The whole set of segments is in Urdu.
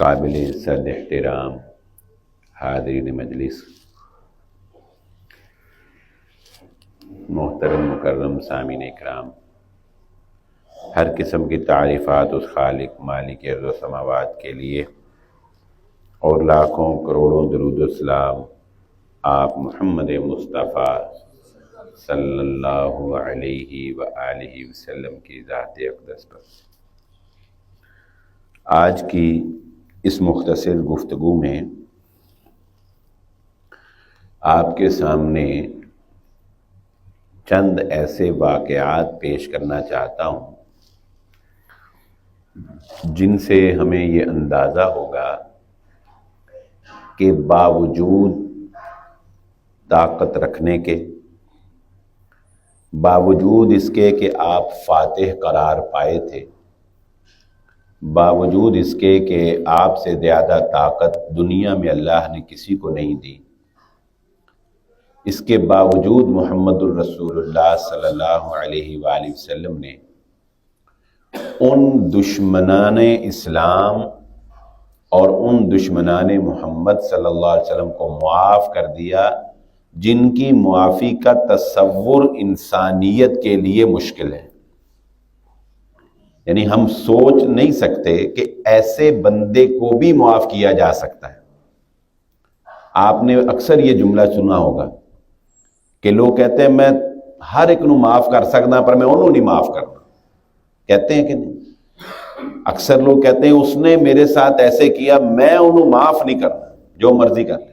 قابل صد احترام حاضرین مجلس، محترم مکرم سامعین اکرام، ہر قسم کی تعریفات اس خالق مالک ارض و سماوات کے لیے، اور لاکھوں کروڑوں درود و سلام آپ محمد مصطفیٰ صلی اللہ علیہ وآلہ وسلم کی ذات اقدس پر۔ آج کی اس مختصر گفتگو میں آپ کے سامنے چند ایسے واقعات پیش کرنا چاہتا ہوں جن سے ہمیں یہ اندازہ ہوگا کہ باوجود طاقت رکھنے کے، باوجود اس کے کہ آپ فاتح قرار پائے تھے، باوجود اس کے کہ آپ سے زیادہ طاقت دنیا میں اللہ نے کسی کو نہیں دی، اس کے باوجود محمد الرسول اللہ صلی اللہ علیہ وآلہ وسلم نے ان دشمنان اسلام اور ان دشمنان محمد صلی اللہ علیہ وسلم کو معاف کر دیا جن کی معافی کا تصور انسانیت کے لیے مشکل ہے۔ یعنی ہم سوچ نہیں سکتے کہ ایسے بندے کو بھی معاف کیا جا سکتا ہے۔ آپ نے اکثر یہ جملہ سنا ہوگا کہ لوگ کہتے ہیں میں ہر ایک نو معاف کر سکتا پر میں انہوں نہیں معاف کرنا، کہتے ہیں کہ نہیں؟ اکثر لوگ کہتے ہیں اس نے میرے ساتھ ایسے کیا میں انہوں معاف نہیں کرنا، جو مرضی کر لے۔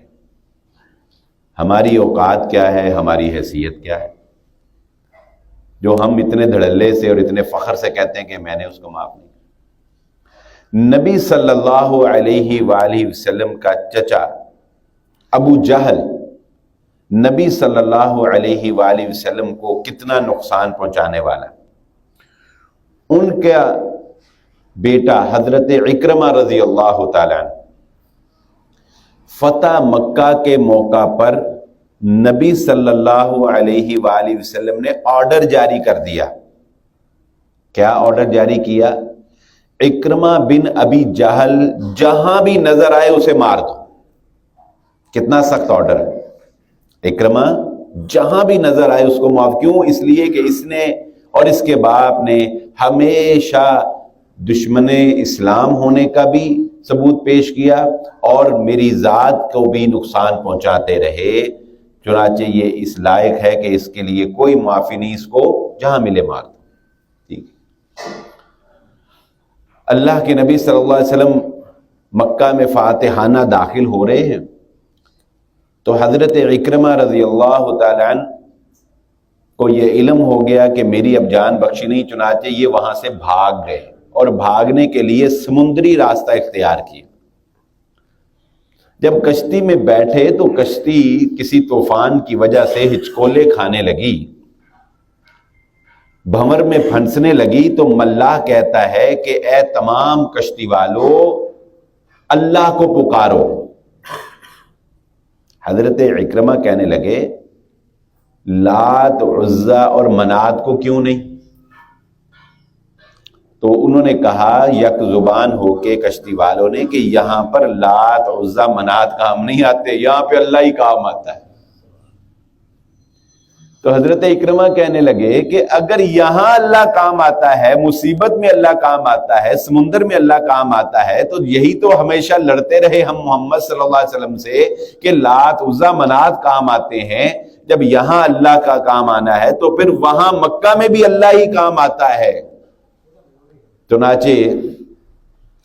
ہماری اوقات کیا ہے، ہماری حیثیت کیا ہے جو ہم اتنے دھڑلے سے اور اتنے فخر سے کہتے ہیں کہ میں نے اس کو معاف نہیں کیا۔ نبی صلی اللہ علیہ وآلہ وسلم کا چچا ابو جہل نبی صلی اللہ علیہ وآلہ وسلم کو کتنا نقصان پہنچانے والا، ان کا بیٹا حضرت عکرمہ رضی اللہ تعالیٰ عنہ فتح مکہ کے موقع پر نبی صلی اللہ علیہ وآلہ وسلم نے آرڈر جاری کر دیا۔ کیا آرڈر جاری کیا؟ عکرمہ بن ابی جہل جہاں بھی نظر آئے اسے مار دو۔ کتنا سخت آرڈر ہے۔ عکرمہ جہاں بھی نظر آئے اس کو معاف، کیوں؟ اس لیے کہ اس نے اور اس کے باپ نے ہمیشہ دشمن اسلام ہونے کا بھی ثبوت پیش کیا اور میری ذات کو بھی نقصان پہنچاتے رہے، چنانچہ یہ اس لائق ہے کہ اس کے لیے کوئی معافی نہیں، اس کو جہاں ملے مار دو۔ ٹھیک ہے۔ اللہ کے نبی صلی اللہ علیہ وسلم مکہ میں فاتحانہ داخل ہو رہے ہیں تو حضرت عکرمہ رضی اللہ تعالیٰ عنہ کو یہ علم ہو گیا کہ میری اب جان بخشی نہیں، چنانچہ یہ وہاں سے بھاگ گئے اور بھاگنے کے لیے سمندری راستہ اختیار کیا۔ جب کشتی میں بیٹھے تو کشتی کسی طوفان کی وجہ سے ہچکولے کھانے لگی، بھنور میں پھنسنے لگی، تو ملاح کہتا ہے کہ اے تمام کشتی والو اللہ کو پکارو۔ حضرت عکرمہ کہنے لگے لات عزا اور منات کو کیوں نہیں؟ تو انہوں نے کہا یک زبان ہو کے کشتی والوں نے کہ یہاں پر لات عزا منات کام نہیں آتے، یہاں پہ اللہ ہی کام آتا ہے۔ تو حضرت عکرمہ کہنے لگے کہ اگر یہاں اللہ کام آتا ہے، مصیبت میں اللہ کام آتا ہے، سمندر میں اللہ کام آتا ہے، تو یہی تو ہمیشہ لڑتے رہے ہم محمد صلی اللہ علیہ وسلم سے کہ لات عزا منات کام آتے ہیں۔ جب یہاں اللہ کا کام آنا ہے تو پھر وہاں مکہ میں بھی اللہ ہی کام آتا ہے۔ چنانچہ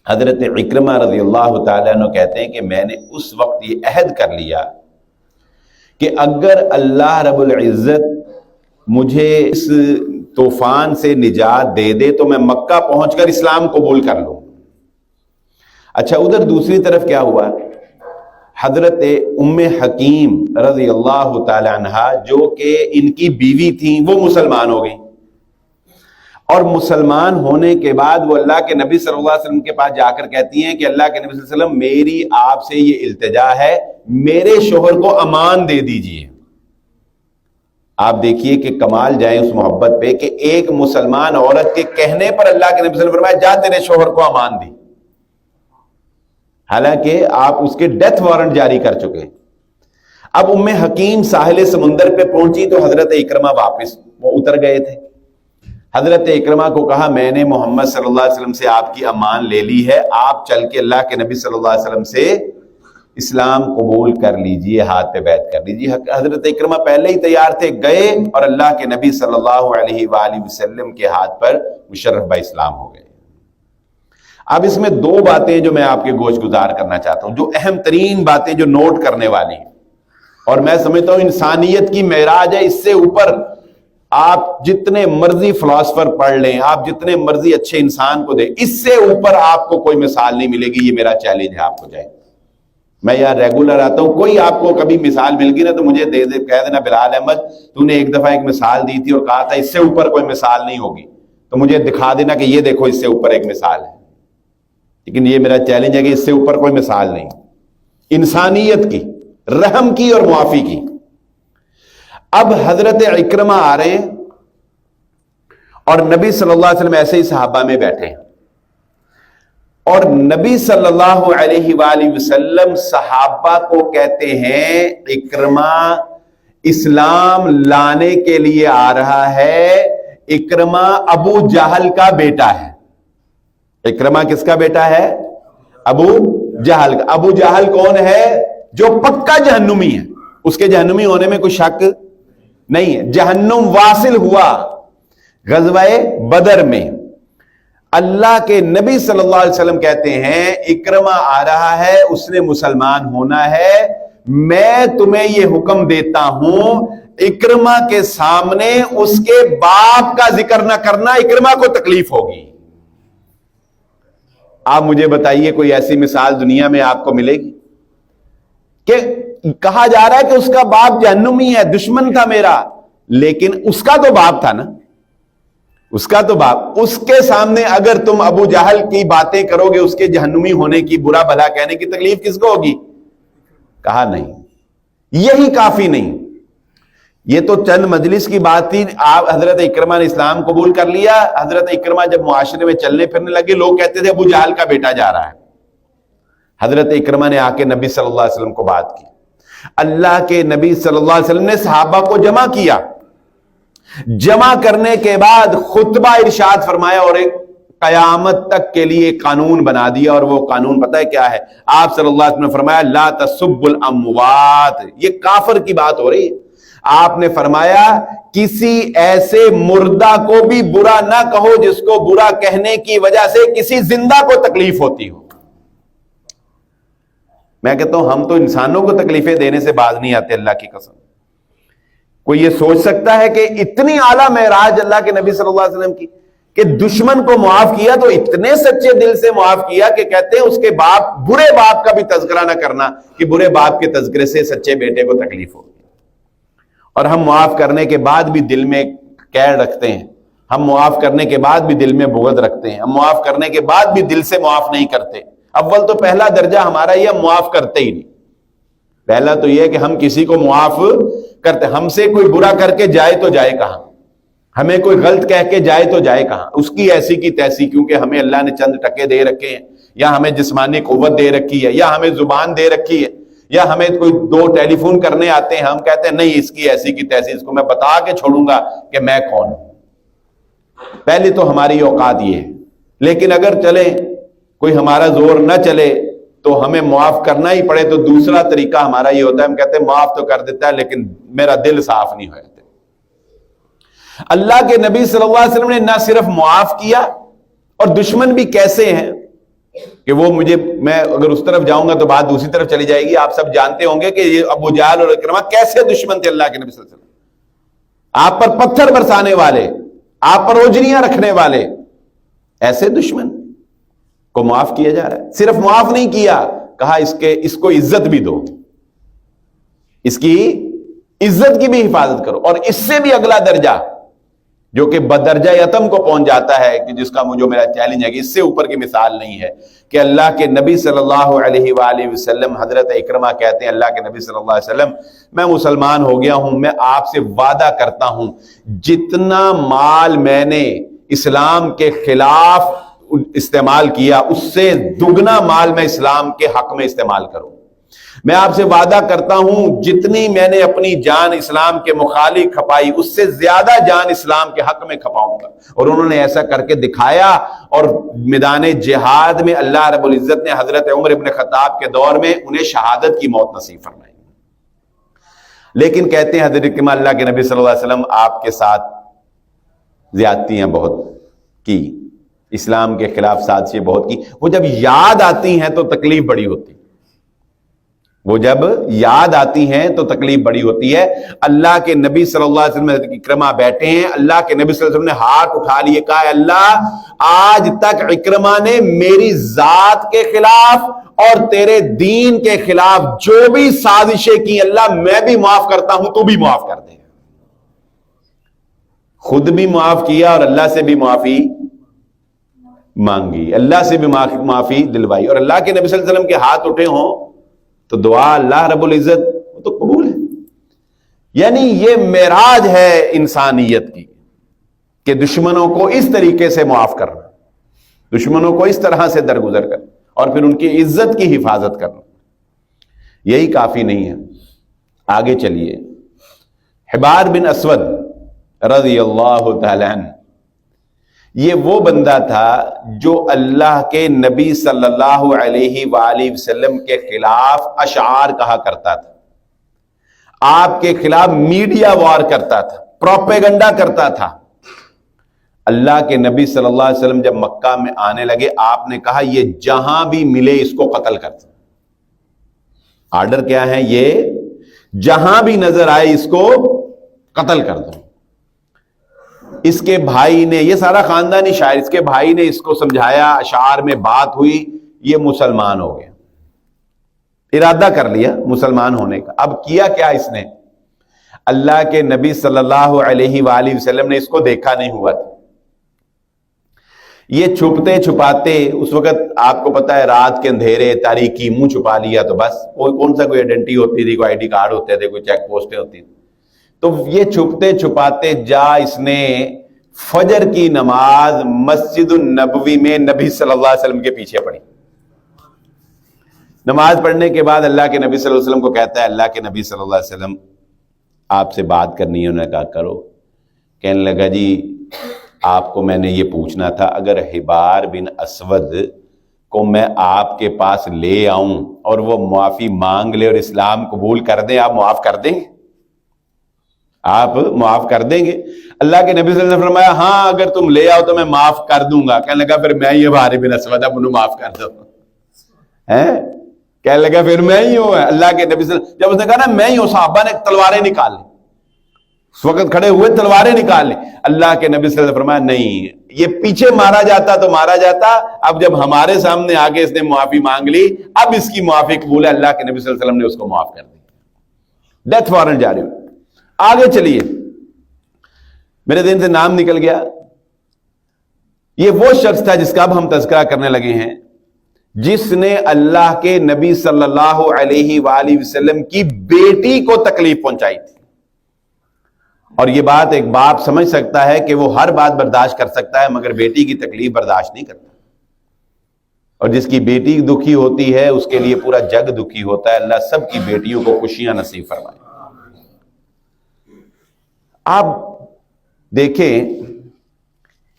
حضرت عکرمہ رضی اللہ تعالیٰ عنہ کہتے ہیں کہ میں نے اس وقت یہ عہد کر لیا کہ اگر اللہ رب العزت مجھے اس طوفان سے نجات دے دے تو میں مکہ پہنچ کر اسلام قبول کر لوں۔ اچھا، ادھر دوسری طرف کیا ہوا؟ حضرت ام حکیم رضی اللہ تعالی عنہا جو کہ ان کی بیوی تھیں، وہ مسلمان ہو گئی، اور مسلمان ہونے کے بعد وہ اللہ کے نبی صلی اللہ علیہ وسلم کے پاس جا کر کہتی ہیں کہ اللہ کے نبی صلی اللہ علیہ وسلم میری آپ سے یہ التجا ہے، میرے شوہر کو امان دے دیجئے۔ آپ دیکھیے کہ کمال جائیں اس محبت پہ کہ ایک مسلمان عورت کے کہنے پر اللہ کے نبی صلی اللہ علیہ وسلم نے فرمایا جا تیرے شوہر کو امان دی۔ حالانکہ آپ اس کے ڈیتھ وارنٹ جاری کر چکے ہیں۔ اب ام حکیم ساحل سمندر پہ پہنچی تو حضرت اکرمہ واپس وہ اتر گئے تھے۔ حضرت اکرمہ کو کہا میں نے محمد صلی اللہ علیہ وسلم سے آپ کی امان لے لی ہے، آپ چل کے اللہ کے نبی صلی اللہ علیہ وسلم سے اسلام قبول کر لیجئے، ہاتھ پہ بیعت کر لیجئے۔ حضرت اکرمہ پہلے ہی تیار تھے، گئے اور اللہ کے نبی صلی اللہ علیہ وآلہ وسلم کے ہاتھ پر مشرف با اسلام ہو گئے۔ اب اس میں دو باتیں جو میں آپ کے گوش گزار کرنا چاہتا ہوں، جو اہم ترین باتیں جو نوٹ کرنے والی ہیں، اور میں سمجھتا ہوں انسانیت کی معراج ہے۔ اس سے اوپر آپ جتنے مرضی فلاسفر پڑھ لیں، آپ جتنے مرضی اچھے انسان کو دیں، اس سے اوپر آپ کو کوئی مثال نہیں ملے گی۔ یہ میرا چیلنج ہے آپ کو جائے، میں یہاں ریگولر آتا ہوں، کوئی آپ کو کبھی مثال مل گی نا تو مجھے دے دے، کہہ دینا بلال احمد تو نے ایک دفعہ ایک مثال دی تھی اور کہا تھا اس سے اوپر کوئی مثال نہیں ہوگی، تو مجھے دکھا دینا کہ یہ دیکھو اس سے اوپر ایک مثال ہے۔ لیکن یہ میرا چیلنج ہے کہ اس سے اوپر کوئی مثال نہیں، انسانیت کی، رحم کی اور معافی کی۔ اب حضرت اکرمہ آ رہے ہیں اور نبی صلی اللہ علیہ وسلم ایسے ہی صحابہ میں بیٹھے ہیں، اور نبی صلی اللہ علیہ وآلہ وسلم صحابہ کو کہتے ہیں اکرمہ اسلام لانے کے لیے آ رہا ہے، اکرمہ ابو جہل کا بیٹا ہے۔ اکرمہ کس کا بیٹا ہے؟ ابو جہل کا۔ ابو جہل کون ہے؟ جو پکا جہنمی ہے، اس کے جہنمی ہونے میں کوئی شک نہیں ہے۔ جہنم واصل ہوا غزوہ بدر میں۔ اللہ کے نبی صلی اللہ علیہ وسلم کہتے ہیں اکرمہ آ رہا ہے، اس نے مسلمان ہونا ہے، میں تمہیں یہ حکم دیتا ہوں اکرمہ کے سامنے اس کے باپ کا ذکر نہ کرنا، اکرمہ کو تکلیف ہوگی۔ آپ مجھے بتائیے کوئی ایسی مثال دنیا میں آپ کو ملے گی کہ کہا جا رہا ہے کہ اس کا باپ جہنمی ہے، دشمن تھا میرا، لیکن اس کا تو باپ تھا نا، اس کا تو باپ، اس کے سامنے اگر تم ابو جہل کی باتیں کرو گے، اس کے جہنمی ہونے کی، برا بھلا کہنے کی، تکلیف کس کو ہوگی؟ کہا نہیں، یہی کافی نہیں۔ یہ تو چند مجلس کی بات تھی، آپ حضرت اکرمہ نے اسلام قبول کر لیا۔ حضرت اکرمہ جب معاشرے میں چلنے پھرنے لگے، لوگ کہتے تھے ابو جہل کا بیٹا جا رہا ہے۔ حضرت اکرمہ نے آ کے نبی صلی اللہ علیہ وسلم کو بات کی، اللہ کے نبی صلی اللہ علیہ وسلم نے صحابہ کو جمع کیا، جمع کرنے کے بعد خطبہ ارشاد فرمایا اور ایک قیامت تک کے لیے قانون بنا دیا، اور وہ قانون پتہ ہے کیا ہے؟ آپ صلی اللہ علیہ وسلم نے فرمایا لا تسب الاموات، یہ کافر کی بات ہو رہی ہے۔ آپ نے فرمایا کسی ایسے مردہ کو بھی برا نہ کہو جس کو برا کہنے کی وجہ سے کسی زندہ کو تکلیف ہوتی ہو۔ میں کہتا ہوں ہم تو انسانوں کو تکلیفیں دینے سے باز نہیں آتے، اللہ کی قسم۔ کوئی یہ سوچ سکتا ہے کہ اتنی اعلیٰ معراج اللہ کے نبی صلی اللہ علیہ وسلم کی کہ دشمن کو معاف کیا تو اتنے سچے دل سے معاف کیا کہ کہتے ہیں اس کے باپ، برے باپ کا بھی تذکرہ نہ کرنا کہ برے باپ کے تذکرے سے سچے بیٹے کو تکلیف ہوگی۔ اور ہم معاف کرنے کے بعد بھی دل میں کیڑ رکھتے ہیں، ہم معاف کرنے کے بعد بھی دل میں بغض رکھتے ہیں، ہم معاف کرنے کے بعد بھی دل سے معاف نہیں کرتے۔ اول تو پہلا درجہ ہمارا یہ، معاف کرتے ہی نہیں۔ پہلا تو یہ ہے کہ ہم کسی کو معاف کرتے، ہم سے کوئی برا کر کے جائے تو جائے کہاں، ہمیں کوئی غلط کہہ کے جائے تو جائے کہاں، اس کی ایسی کی تیسی، کیونکہ ہمیں اللہ نے چند ٹکے دے رکھے ہیں، یا ہمیں جسمانی قوت دے رکھی ہے، یا ہمیں زبان دے رکھی ہے، یا ہمیں کوئی دو ٹیلی فون کرنے آتے ہیں، ہم کہتے ہیں نہیں اس کی ایسی کی تیسی، اس کو میں بتا کے چھوڑوں گا کہ میں کون ہوں۔ پہلے تو ہماری اوقات یہ ہے، لیکن اگر چلے کوئی ہمارا زور نہ چلے تو ہمیں معاف کرنا ہی پڑے تو دوسرا طریقہ ہمارا یہ ہوتا ہے، ہم کہتے ہیں معاف تو کر دیتا ہے لیکن میرا دل صاف نہیں ہوتا۔ اللہ کے نبی صلی اللہ علیہ وسلم نے نہ صرف معاف کیا، اور دشمن بھی کیسے ہیں کہ وہ میں اگر اس طرف جاؤں گا تو بات دوسری طرف چلی جائے گی۔ آپ سب جانتے ہوں گے کہ یہ ابو جہل اور اکرمہ کیسے دشمن تھے اللہ کے نبی صلی اللہ علیہ وسلم، آپ پر پتھر برسانے والے، آپ پر اوجریاں رکھنے والے، ایسے دشمن کو معاف کیا جا رہا ہے۔ صرف معاف نہیں کیا، کہا اس کو عزت بھی دو، اس کی عزت کی بھی حفاظت کرو۔ اور اس سے بھی اگلا درجہ جو کہ بدرجہ یتم کو پہنچ جاتا ہے، کہ جس کا جو میرا چیلنج ہے کہ اس سے اوپر کی مثال نہیں ہے، کہ اللہ کے نبی صلی اللہ علیہ وآلہ وسلم، حضرت اکرمہ کہتے ہیں اللہ کے نبی صلی اللہ علیہ وسلم میں مسلمان ہو گیا ہوں، میں آپ سے وعدہ کرتا ہوں جتنا مال میں نے اسلام کے خلاف استعمال کیا اس سے دگنا مال میں اسلام کے حق میں استعمال کروں. میں آپ سے وعدہ کرتا ہوں جتنی میں نے اپنی جان اسلام کے مخالف کھپائی اس سے زیادہ جان اسلام کے حق میں کھپاؤں گا. اور انہوں نے ایسا کر کے دکھایا، اور میدان جہاد میں اللہ رب العزت نے حضرت عمر ابن خطاب کے دور میں انہیں شہادت کی موت نصیب فرمائی. لیکن کہتے ہیں حضرت اکرمہ اللہ کے نبی صلی اللہ علیہ وسلم آپ کے ساتھ زیادتیاں بہت کی، اسلام کے خلاف سازشیں بہت کی. وہ جب یاد آتی ہیں تو تکلیف بڑی ہوتی ہے، وہ جب یاد آتی ہیں تو تکلیف بڑی ہوتی ہے. اللہ کے نبی صلی اللہ علیہ وسلم حضرت اکرمہ بیٹھے ہیں، اللہ کے نبی صلی اللہ علیہ وسلم نے ہاتھ اٹھا لیے، کہا اللہ آج تک اکرمہ نے میری ذات کے خلاف اور تیرے دین کے خلاف جو بھی سازشیں کی اللہ میں بھی معاف کرتا ہوں، تو بھی معاف کر دے. خود بھی معاف کیا اور اللہ سے بھی معافی مانگی، اللہ سے بھی معافی دلوائی. اور اللہ کے نبی صلی اللہ علیہ وسلم کے ہاتھ اٹھے ہوں تو دعا اللہ رب العزت وہ تو قبول ہے. یعنی یہ معراج ہے انسانیت کی کہ دشمنوں کو اس طریقے سے معاف کرنا، دشمنوں کو اس طرح سے درگزر کرنا اور پھر ان کی عزت کی حفاظت کرنا. یہی کافی نہیں ہے، آگے چلیے. حبار بن اسود رضی اللہ تعالی عنہ، یہ وہ بندہ تھا جو اللہ کے نبی صلی اللہ علیہ وآلہ وسلم کے خلاف اشعار کہا کرتا تھا، آپ کے خلاف میڈیا وار کرتا تھا، پروپیگنڈا کرتا تھا. اللہ کے نبی صلی اللہ علیہ وسلم جب مکہ میں آنے لگے آپ نے کہا یہ جہاں بھی ملے اس کو قتل کر دو. آرڈر کیا ہے؟ یہ جہاں بھی نظر آئے اس کو قتل کر دو. اس کے بھائی نے، یہ سارا خاندانی شاعر، اس کے بھائی نے اس کو سمجھایا، اشعار میں بات ہوئی، یہ مسلمان ہو گیا، ارادہ کر لیا مسلمان ہونے کا. اب کیا کیا اس نے؟ اللہ کے نبی صلی اللہ علیہ وآلہ وسلم نے اس کو دیکھا نہیں ہوا تھا. یہ چھپتے چھپاتے، اس وقت آپ کو پتا ہے رات کے اندھیرے تاریکی، منہ چھپا لیا تو بس کون سا کوئی آئیڈینٹی ہوتی تھی، کوئی آئی ڈی کارڈ ہوتے تھے، کوئی چیک پوسٹیں ہوتی تھی. تو یہ چھپتے چھپاتے اس نے فجر کی نماز مسجد النبوی میں نبی صلی اللہ علیہ وسلم کے پیچھے پڑھی. نماز پڑھنے کے بعد اللہ کے نبی صلی اللہ علیہ وسلم کو کہتا ہے اللہ کے نبی صلی اللہ علیہ وسلم آپ سے بات کرنی ہے. انہوں نے کہا کرو. کہنے لگا جی آپ کو میں نے یہ پوچھنا تھا، اگر حبار بن اسود کو میں آپ کے پاس لے آؤں اور وہ معافی مانگ لے اور اسلام قبول کر دیں، آپ معاف کر دیں گے؟ آپ معاف کر دیں گے؟ اللہ کے نبی صلی اللہ علیہ وسلم نے فرمایا ہاں اگر تم لے آؤ تو میں معاف کر دوں گا. کہنے لگا پھر میں ہی حبار بن اسود، اب انہوں معاف کر دو. کہنے لگا پھر میں ہی ہوں. اللہ کے نبی صلی اللہ علیہ وسلم جب اس نے کہا نا میں ہی ہوں، صحابہ نے تلواریں نکال لی، اس وقت کھڑے ہوئے تلواریں نکال لی. اللہ کے نبی صلی اللہ علیہ وسلم نے فرمایا نہیں، یہ پیچھے مارا جاتا تو مارا جاتا، اب جب ہمارے سامنے آگے اس نے معافی مانگ لی اب اس کی معافی قبول ہے. اللہ کے نبی صلی اللہ علیہ وسلم نے اس کو معاف کر دی. ڈیتھ وارنٹ جاری ہوئی. آگے چلیے، میرے دن سے نام نکل گیا. یہ وہ شخص تھا جس کا اب ہم تذکرہ کرنے لگے ہیں، جس نے اللہ کے نبی صلی اللہ علیہ وآلہ وسلم کی بیٹی کو تکلیف پہنچائی تھی. اور یہ بات ایک باپ سمجھ سکتا ہے کہ وہ ہر بات برداشت کر سکتا ہے مگر بیٹی کی تکلیف برداشت نہیں کرتا. اور جس کی بیٹی دکھی ہوتی ہے اس کے لیے پورا جگ دکھی ہوتا ہے. اللہ سب کی بیٹیوں کو خوشیاں نصیب فرمائے. آپ دیکھیں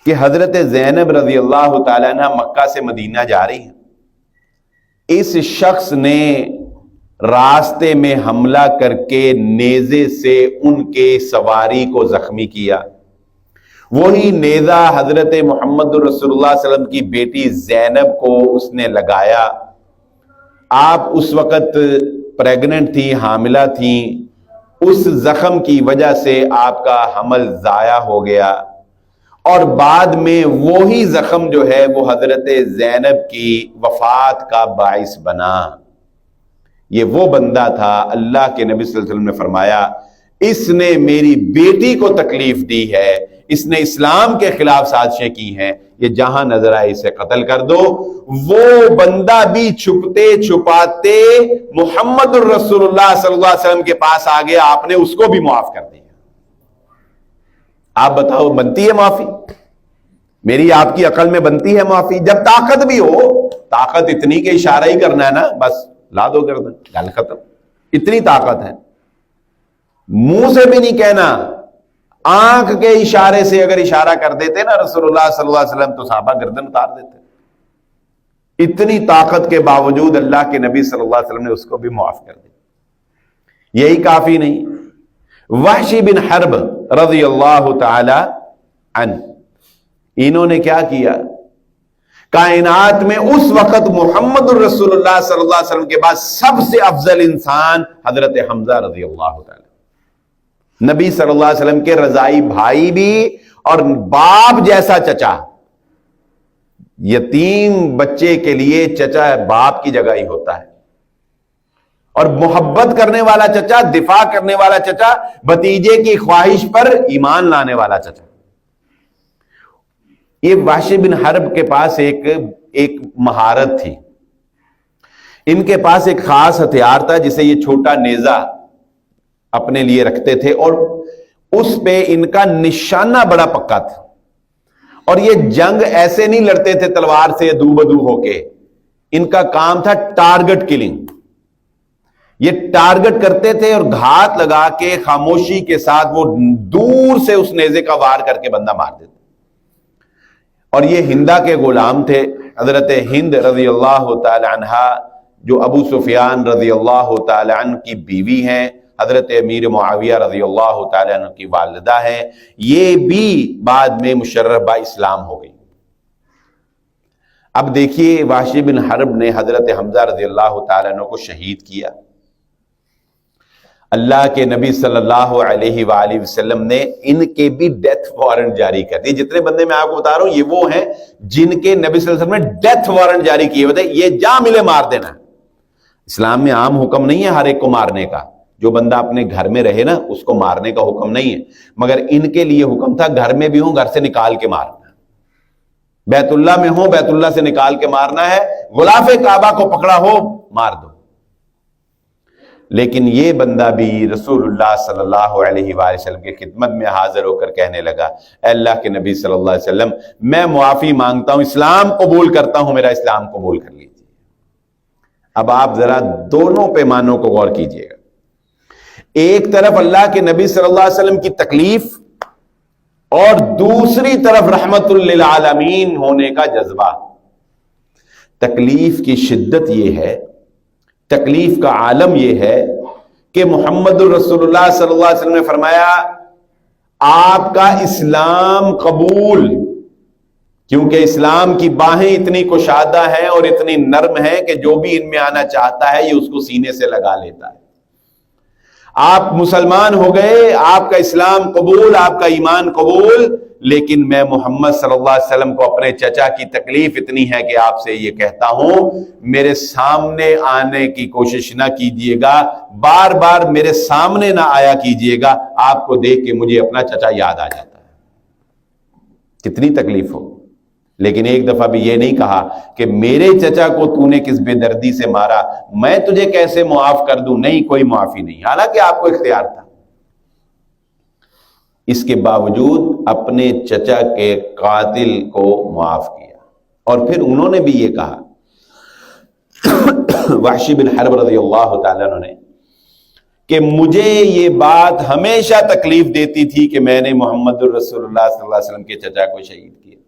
کہ حضرت زینب رضی اللہ تعالیٰ عنہ مکہ سے مدینہ جا رہی ہیں. اس شخص نے راستے میں حملہ کر کے نیزے سے ان کے سواری کو زخمی کیا. وہی نیزہ حضرت محمد رسول اللہ صلی اللہ علیہ وسلم کی بیٹی زینب کو اس نے لگایا. آپ اس وقت پریگننٹ تھی، حاملہ تھیں. اس زخم کی وجہ سے آپ کا حمل ضائع ہو گیا اور بعد میں وہی زخم جو ہے وہ حضرت زینب کی وفات کا باعث بنا. یہ وہ بندہ تھا، اللہ کے نبی صلی اللہ علیہ وسلم نے فرمایا اس نے میری بیٹی کو تکلیف دی ہے، اس نے اسلام کے خلاف سازشیں کی ہیں، یہ جہاں نظر آئے اسے قتل کر دو. وہ بندہ بھی چھپتے چھپاتے محمد الرسول اللہ صلی اللہ علیہ وسلم کے پاس آ گیا، آپ نے اس کو بھی معاف کر دیا. آپ بتاؤ بنتی ہے معافی؟ میری آپ کی عقل میں بنتی ہے معافی؟ جب طاقت بھی ہو، طاقت اتنی کہ اشارہ ہی کرنا ہے نا، بس لا دو گردن، گل ختم، اتنی طاقت ہے، منہ سے بھی نہیں کہنا، آنکھ کے اشارے سے اگر اشارہ کر دیتے نا رسول اللہ صلی اللہ علیہ وسلم تو صحابہ گردن اتار دیتے۔ اتنی طاقت کے باوجود اللہ کے نبی صلی اللہ علیہ وسلم نے اس کو بھی معاف کر دیا۔ یہی کافی نہیں، وحشی بن حرب رضی اللہ تعالی عنہ، انہوں نے کیا کیا؟ کائنات میں اس وقت محمد الرسول اللہ صلی اللہ علیہ وسلم کے بعد سب سے افضل انسان حضرت حمزہ رضی اللہ تعالی، نبی صلی اللہ علیہ وسلم کے رضائی بھائی بھی اور باپ جیسا چچا۔ یتیم بچے کے لیے چچا باپ کی جگہ ہی ہوتا ہے، اور محبت کرنے والا چچا، دفاع کرنے والا چچا، بھتیجے کی خواہش پر ایمان لانے والا چچا۔ یہ وحشی بن حرب کے پاس ایک مہارت تھی، ان کے پاس ایک خاص ہتھیار تھا جسے یہ چھوٹا نیزہ اپنے لیے رکھتے تھے، اور اس پہ ان کا نشانہ بڑا پکا تھا، اور یہ جنگ ایسے نہیں لڑتے تھے تلوار سے دو بدو ہو کے، ان کا کام تھا ٹارگٹ کلنگ۔ یہ ٹارگٹ کرتے تھے اور گھات لگا کے خاموشی کے ساتھ وہ دور سے اس نیزے کا وار کر کے بندہ مار دیتے۔ اور یہ ہندا کے غلام تھے، حضرت ہند رضی اللہ تعالی عنہ جو ابو سفیان رضی اللہ تعالی عنہ کی بیوی ہیں، حضرت امیر معاویہ رضی اللہ تعالی عنہ کی والدہ ہیں، یہ بھی بعد میں مشرف با اسلام ہو گئی۔ اب دیکھیے وحشی بن حرب نے حضرت حمزہ رضی اللہ تعالی عنہ کو شہید کیا۔ اللہ کے نبی صلی اللہ علیہ وآلہ وسلم نے ان کے بھی ڈیتھ وارنٹ جاری کر دی۔ جتنے بندے میں آپ کو بتا رہا ہوں یہ وہ ہیں جن کے نبی صلی اللہ علیہ وسلم نے ڈیتھ وارنٹ جاری کیے ہوئے تھے، یہ جہاں ملے مار دینا۔ اسلام میں عام حکم نہیں ہے ہر ایک کو مارنے کا، جو بندہ اپنے گھر میں رہے نا اس کو مارنے کا حکم نہیں ہے، مگر ان کے لیے حکم تھا گھر میں بھی ہوں گھر سے نکال کے مارنا، بیت اللہ میں ہوں بیت اللہ سے نکال کے مارنا ہے، غلاف کعبہ کو پکڑا ہو مار دو۔ لیکن یہ بندہ بھی رسول اللہ صلی اللہ علیہ وآلہ وسلم کی خدمت میں حاضر ہو کر کہنے لگا، اے اللہ کے نبی صلی اللہ علیہ وسلم میں معافی مانگتا ہوں، اسلام قبول کرتا ہوں، میرا اسلام قبول کر لیجیے۔ اب آپ ذرا دونوں پیمانوں کو غور کیجئے گا، ایک طرف اللہ کے نبی صلی اللہ علیہ وسلم کی تکلیف اور دوسری طرف رحمت للعالمین ہونے کا جذبہ۔ تکلیف کی شدت یہ ہے، تکلیف کا عالم یہ ہے کہ محمد الرسول اللہ صلی اللہ علیہ وسلم نے فرمایا آپ کا اسلام قبول، کیونکہ اسلام کی باہیں اتنی کشادہ ہیں اور اتنی نرم ہیں کہ جو بھی ان میں آنا چاہتا ہے یہ اس کو سینے سے لگا لیتا ہے۔ آپ مسلمان ہو گئے، آپ کا اسلام قبول، آپ کا ایمان قبول، لیکن میں محمد صلی اللہ علیہ وسلم کو اپنے چچا کی تکلیف اتنی ہے کہ آپ سے یہ کہتا ہوں میرے سامنے آنے کی کوشش نہ کیجیے گا، بار بار میرے سامنے نہ آیا کیجیے گا، آپ کو دیکھ کے مجھے اپنا چچا یاد آ جاتا ہے۔ کتنی تکلیف ہو، لیکن ایک دفعہ بھی یہ نہیں کہا کہ میرے چچا کو تو نے کس بے دردی سے مارا، میں تجھے کیسے معاف کر دوں، نہیں کوئی معافی نہیں، حالانکہ آپ کو اختیار تھا۔ اس کے باوجود اپنے چچا کے قاتل کو معاف کیا، اور پھر انہوں نے بھی یہ کہا وحشی بن حرب رضی اللہ تعالیٰ عنہ نے کہ مجھے یہ بات ہمیشہ تکلیف دیتی تھی کہ میں نے محمد الرسول اللہ صلی اللہ علیہ وسلم کے چچا کو شہید کیا،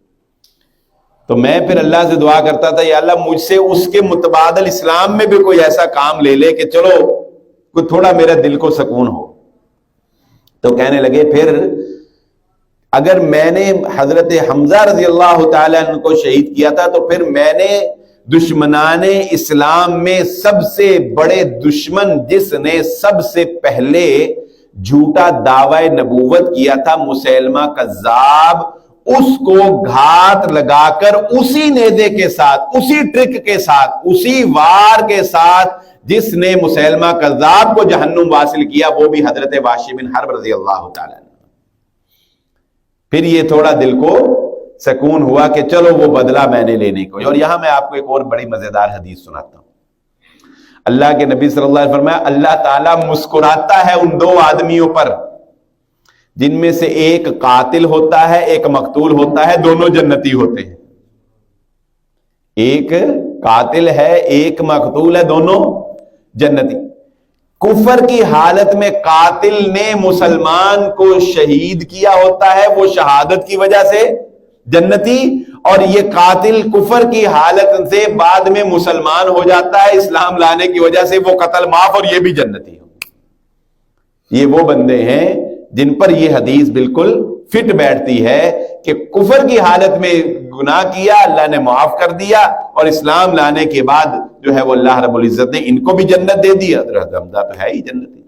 تو میں پھر اللہ سے دعا کرتا تھا یا اللہ مجھ سے اس کے متبادل اسلام میں بھی کوئی ایسا کام لے لے کہ چلو کوئی تھوڑا میرے دل کو سکون ہو۔ تو کہنے لگے پھر اگر میں نے حضرت حمزہ رضی اللہ تعالیٰ عنہ کو شہید کیا تھا تو پھر میں نے دشمنان اسلام میں سب سے بڑے دشمن جس نے سب سے پہلے جھوٹا دعوی نبوت کیا تھا مسیلمہ کذاب، اس کو گھات لگا کر اسی نیزے کے ساتھ، اسی ٹرک کے ساتھ، اسی وار کے ساتھ جس نے مسیلمہ کذاب کو جہنم واصل کیا، وہ بھی حضرت وحشی بن حرب رضی اللہ تعالی عنہ۔ پھر یہ تھوڑا دل کو سکون ہوا کہ چلو وہ بدلہ میں نے لینے کو۔ اور یہاں میں آپ کو ایک اور بڑی مزیدار حدیث سناتا ہوں۔ اللہ کے نبی صلی اللہ علیہ وسلم فرمایا اللہ تعالیٰ مسکراتا ہے ان دو آدمیوں پر جن میں سے ایک قاتل ہوتا ہے ایک مقتول ہوتا ہے، دونوں جنتی ہوتے ہیں. ایک قاتل ہے ایک مقتول ہے، دونوں جنتی. کفر کی حالت میں قاتل نے مسلمان کو شہید کیا ہوتا ہے، وہ شہادت کی وجہ سے جنتی، اور یہ قاتل کفر کی حالت سے بعد میں مسلمان ہو جاتا ہے اسلام لانے کی وجہ سے، وہ قتل معاف اور یہ بھی جنتی ہو. یہ وہ بندے ہیں جن پر یہ حدیث بالکل فٹ بیٹھتی ہے کہ کفر کی حالت میں گناہ کیا، اللہ نے معاف کر دیا، اور اسلام لانے کے بعد جو ہے وہ اللہ رب العزت نے ان کو بھی جنت دے دیا. حضرت حمزہ تو ہے ہی جنتی.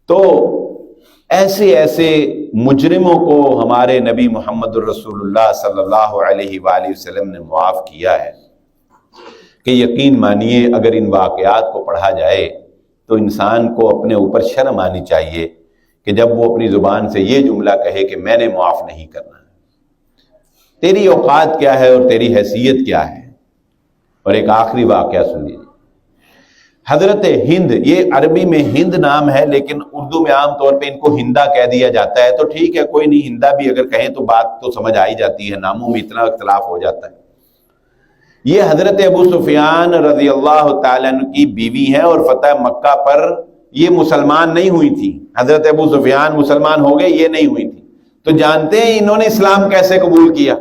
تو ایسے ایسے مجرموں کو ہمارے نبی محمد الرسول اللہ صلی اللہ علیہ وآلہ وسلم نے معاف کیا ہے کہ یقین مانیے اگر ان واقعات کو پڑھا جائے تو انسان کو اپنے اوپر شرم آنی چاہیے کہ جب وہ اپنی زبان سے یہ جملہ کہے کہ میں نے معاف نہیں کرنا. تیری اوقات کیا ہے اور تیری حیثیت کیا ہے. اور ایک آخری واقعہ سن لیجیے. حضرت ہند، یہ عربی میں ہند نام ہے لیکن اردو میں عام طور پہ ان کو ہندا کہہ دیا جاتا ہے، تو ٹھیک ہے کوئی نہیں، ہندا بھی اگر کہیں تو بات تو سمجھ آئی جاتی ہے، ناموں میں اتنا اختلاف ہو جاتا ہے. یہ حضرت ابو سفیان رضی اللہ تعالیٰ عنہ کی بیوی ہیں اور فتح مکہ پر یہ مسلمان نہیں ہوئی تھی. حضرت ابو سفیان مسلمان ہو گئے، یہ نہیں ہوئی تھی. تو جانتے ہیں انہوں نے اسلام کیسے قبول کیا؟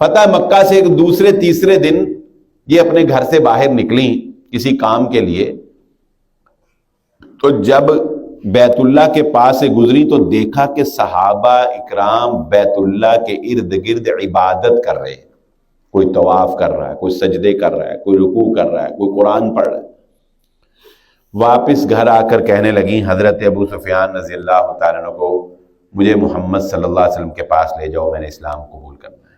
فتح مکہ سے ایک دوسرے تیسرے دن یہ اپنے گھر سے باہر نکلیں کسی کام کے لیے، تو جب بیت اللہ کے پاس سے گزری تو دیکھا کہ صحابہ اکرام بیت اللہ کے ارد گرد عبادت کر رہے ہیں. کوئی طواف کر رہا ہے، کوئی سجدے کر رہا ہے، کوئی رکوع کر رہا ہے، کوئی قرآن پڑھ رہا ہے. واپس گھر آ کر کہنے لگیں حضرت ابو سفیان رضی اللہ تعالیٰ عنہ کو، مجھے محمد صلی اللہ علیہ وسلم کے پاس لے جاؤ، میں نے اسلام قبول کرنا ہے.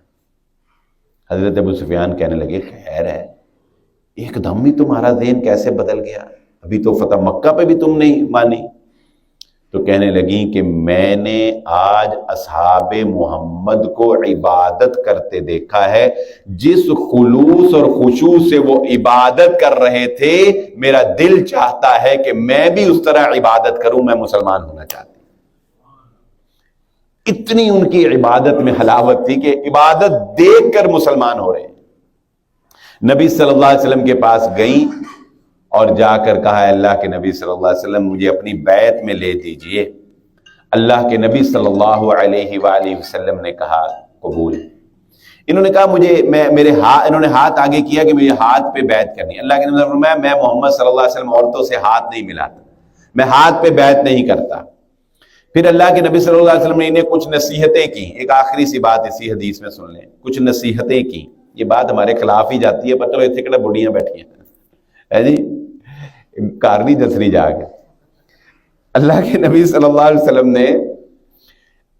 حضرت ابو سفیان کہنے لگے خیر ہے، ایک دم ہی تمہارا ذہن کیسے بدل گیا؟ ابھی تو فتح مکہ پہ بھی تم نہیں مانی. تو کہنے لگیں کہ میں نے آج اصحاب محمد کو عبادت کرتے دیکھا ہے، جس خلوص اور خشوع سے وہ عبادت کر رہے تھے، میرا دل چاہتا ہے کہ میں بھی اس طرح عبادت کروں، میں مسلمان ہونا چاہتا ہوں. اتنی ان کی عبادت میں حلاوت تھی کہ عبادت دیکھ کر مسلمان ہو رہے ہیں. نبی صلی اللہ علیہ وسلم کے پاس گئیں اور جا کر کہا اللہ کے نبی صلی اللہ علیہ وسلم مجھے اپنی بیعت میں لے دیجئے. اللہ کے نبی صلی اللہ علیہ وآلہ وسلم نے کہا قبول. انہوں نے کہا انہوں نے ہاتھ آگے کیا کہ مجھے ہاتھ پہ بیعت کرنی. اللہ کے نبی نے فرمایا میں محمد صلی اللہ علیہ وسلم عورتوں سے ہاتھ نہیں ملاتا، میں ہاتھ پہ بیعت نہیں کرتا. پھر اللہ کے نبی صلی اللہ علیہ وسلم نے انہیں کچھ نصیحتیں کی. ایک آخری سی بات اسی حدیث میں سن لیں. کچھ نصیحتیں کی، یہ بات ہمارے خلاف ہی جاتی ہے پر چلو اتنے کڑے بڑھیاں بیٹھی ہیں جی، کار نہیں دسری جا کے. اللہ کے نبی صلی اللہ علیہ وسلم نے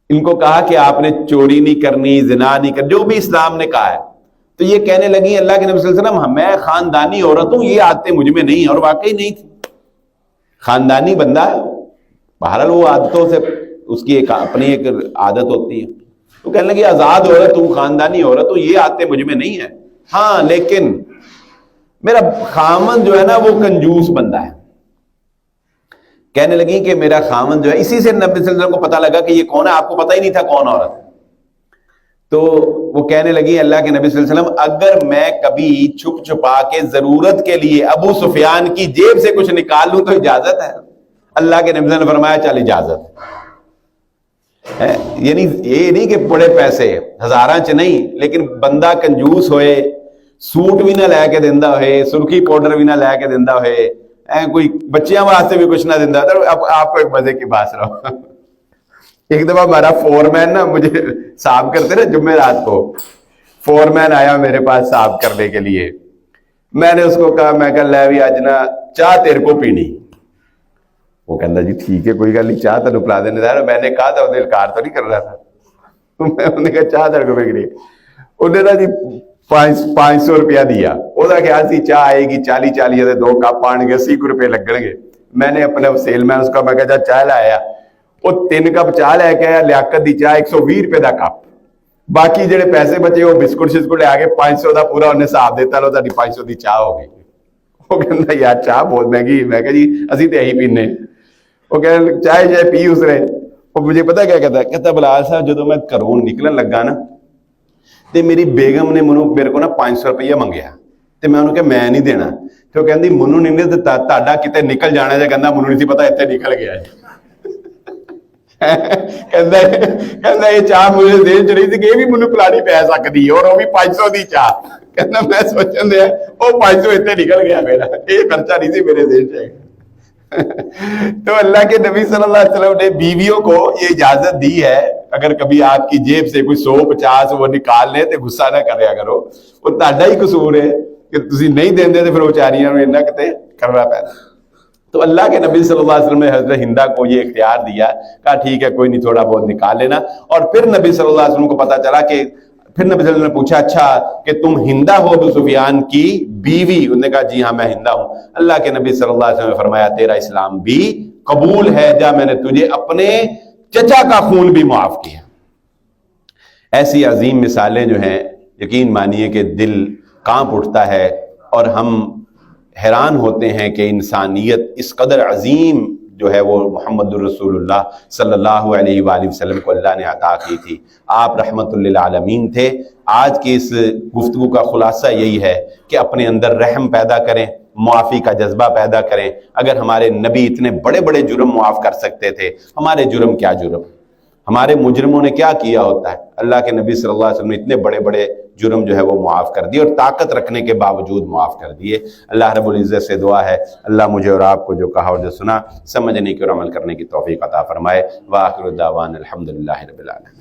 ان کو کہا کہ آپ نے چوری نہیں کرنی، زنا نہیں کرنی، جو بھی اسلام نے کہا ہے. تو یہ کہنے لگی اللہ کے نبی صلی اللہ علیہ وسلم میں خاندانی عورت ہوں، یہ عادتیں مجھ میں نہیں. اور واقعی نہیں تھی. خاندانی بندہ بہرحال وہ عادتوں سے اس کی ایک اپنی ایک عادت ہوتی ہے. تو کہنے لگی آزاد عورت ہوں، خاندانی عورت ہوں، یہ عادتیں مجھ میں نہیں ہیں. ہاں لیکن میرا خامن جو ہے نا وہ کنجوس بندہ ہے. کہنے لگی کہ میرا خامن جو ہے، اسی سے نبی صلی اللہ علیہ وسلم کو پتا لگا کہ یہ کون ہے. آپ کو پتہ ہی نہیں تھا کون عورت. تو وہ کہنے لگی اللہ کے نبی صلی اللہ علیہ وسلم اگر میں کبھی چھپ چھپا کے ضرورت کے لیے ابو سفیان کی جیب سے کچھ نکال لوں تو اجازت ہے؟ اللہ کے نبی صلی اللہ علیہ وسلم نے فرمایا چل اجازت ہے. یعنی یہ نہیں کہ بڑے پیسے ہزاراں چ نہیں، لیکن بندہ کنجوس ہوئے، سوٹ بھی نہ لے کے دیندا ہوئے، سرخی پاؤڈر بھی نہ لے کے دیندا ہوئے، کوئی بچیاں واسطے بھی کچھ نہ دیندا. اب آپ کو ایک مزے کی بات سناؤں. ایک دفعہ ہمارا فورمین نا مجھے صاف کرتے نا جمعرات کو، فورمین آیا میرے پاس صاف کرنے کے لیے. میں نے اس کو کہا میں کہ لے بھی اج نا چاہ تیرے کو پینی. وہ کہنا جی ٹھیک ہے کوئی گل نہیں، چاہ تینوں پلا دینے. میں نے کہا تھا انہیں انکار تو نہیں کر رہا تھا. میں نے کہا چاہ تیرے کو پی. انہیں نا جی 500 روپیہ دیا. وہ خیال سی چاہ آئے گی 40 2 کپ آن گے 80 روپے لگن گے. میں نے اپنے سیل مین اس کا میں کہا چاہ لایا، وہ 3 کپ چاہ لے کے آیا. لیاقت دی چاہ 120 روپے دا کپ. باقی جڑے پیسے بچے وہ بسکٹ شسکٹ لے کے 500 دا پورا انہیں حساب دیتا لو 500 دی چاہ ہو گئی. وہ کہنا یار چاہ بہت مہنگی. میں کہا جی اسی تو یہی پینے. وہ کہنے چائے پی اس نے. وہ مجھے پتا کیا کہتا بلال صاحب جدو میں گھروں نکلن لگا نا تے میری بیگم نے میرے کو نا 500 روپیہ منگیا تے میں انہوں کہ میں نہیں دینا تے وہ کہندی منو نہیں دتا تہاڈا کتے نکل جانا ہے کہندا منو نہیں سی پتا اتنے نکل گیا ہے کہندا یہ چاہ مجھے دین چ نہیں تھی کہ یہ بھی منو پلانی پی سکتی اور وہ بھی 500 دی چاہ کہندا میں سوچن دیا وہ 500 اتنے نکل گیا میرا یہ خرچہ نہیں سی میرے دین چ تو اللہ کے نبی صلی اللہ علیہ وسلم نے بیویوں کو یہ اجازت دی ہے اگر کبھی آپ کی جیب سے کوئی 100-50 وہ نکال لے تو غصہ نہ کریا کرو وہ تہاڈا ہی قصور ہے کہ تسی نہیں دیندے تو پھر بیچاریاں نوں انہاں کتے کرنا پینا. تو اللہ کے نبی صلی اللہ علیہ وسلم نے حضرت ہندا کو یہ اختیار دیا کہا ٹھیک ہے کوئی نہیں تھوڑا بہت نکال لینا. اور پھر نبی صلی اللہ علیہ وسلم کو پتا چلا کہ پھر نبی صلی اللہ علیہ وسلم نے پوچھا اچھا کہ تم ہندا ہو ابو سفیان کی بیوی؟ انہوں نے کہا جی ہاں میں ہندا ہوں. اللہ کے نبی صلی اللہ علیہ وسلم نے فرمایا تیرا اسلام بھی قبول ہے، جا میں نے تجھے اپنے چچا کا خون بھی معاف کیا. ایسی عظیم مثالیں جو ہیں یقین مانیے کہ دل کانپ اٹھتا ہے اور ہم حیران ہوتے ہیں کہ انسانیت اس قدر عظیم جو ہے وہ محمد الرسول اللہ صلی اللہ علیہ وآلہ وسلم کو اللہ نے عطا کی تھی. آپ رحمت للعالمین تھے. آج کی اس گفتگو کا خلاصہ یہی ہے کہ اپنے اندر رحم پیدا کریں، معافی کا جذبہ پیدا کریں. اگر ہمارے نبی اتنے بڑے بڑے جرم معاف کر سکتے تھے، ہمارے جرم کیا جرم؟ ہمارے مجرموں نے کیا کیا ہوتا ہے؟ اللہ کے نبی صلی اللہ علیہ وسلم نے اتنے بڑے بڑے جرم جو ہے وہ معاف کر دیے اور طاقت رکھنے کے باوجود معاف کر دیے. اللہ رب العزت سے دعا ہے اللہ مجھے اور آپ کو جو کہا اور جو سنا سمجھنے کی اور عمل کرنے کی توفیق عطا فرمائے. وآخر دعوانا الحمدللہ رب العالمین.